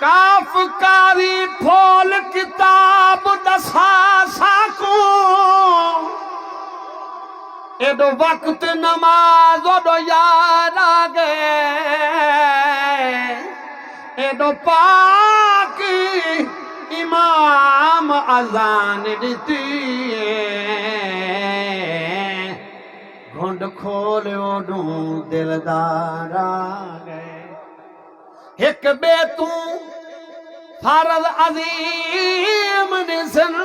काफकारी फोल किताब दसा साकू एडो वक्त नमाज ओडो याद आ गए एडो पाक इमाम अजान दी घुंड खोल ओडू दिलदार आ गए एक बे तू फर्ज अजीम निसन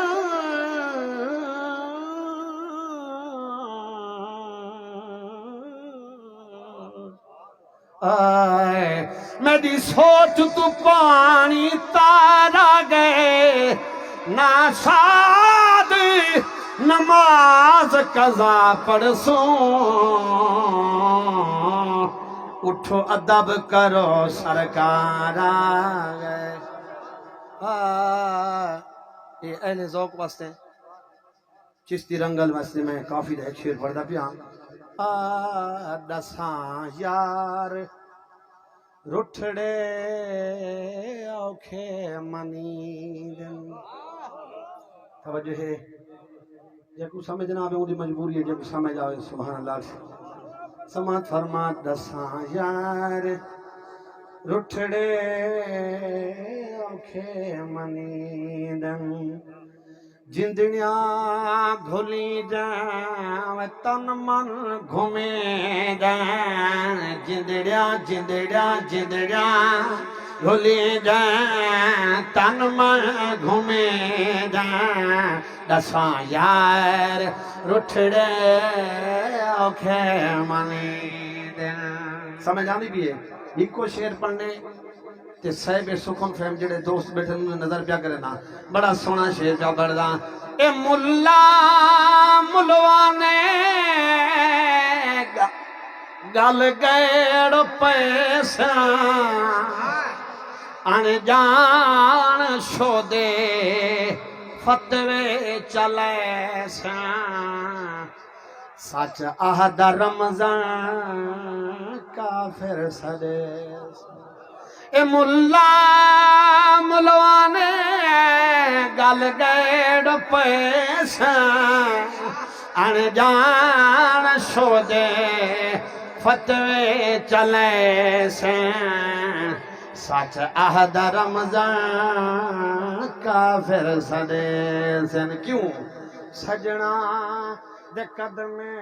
मेरी सोच तू पानी तारा गए ना साद नमाज कज़ा पढ़सो उठो अदब करो सरकार आ गए ये अहले ज़ौक़ वास्ते चिश्ती रंगल वास्ते मैं काफी एक शेर पढ़दा पिया दसा यार रुठड़े औखे मनीदन तवज्जो है जेको समझना आवे उदी मजबूरी है जेको समझ आवे सुभान अल्लाह समात फरमा दसा यार रुठड़े औखे मनीदन जिंदड़िया घुली जाव तन मन घूमे जान जिंदड़िया जिंदड़िया जिंदड़िया घुली जा तन मन घूमे जान दसा यार रुठड़े औखे मनी दिन समझ आनी भी है इको शेर पढ़ने ते साहिब सुखम फहम जेड़े दोस्त बैठे नजर पिया करे ना बड़ा सोना शेर पिया पढ़दा ए मुल्ला मुलवाने गल गैड़ पैसा अनजान शोदे फतवे चले सच आहद रमजान काफिर सदे ए मुल्ला मुलवाने गल गैड़ पैसा अनजान शोदे फतवे चले सच आहद रमजान काफिर सदे क्यों सजना दे कदमे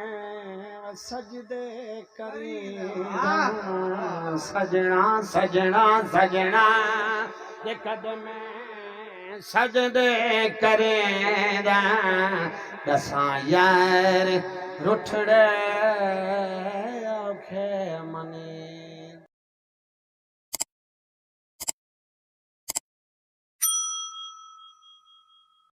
सजदे करी सजना सजना सजना दे कदमे सजदे करे दसा यार रुठड़े औखे मनी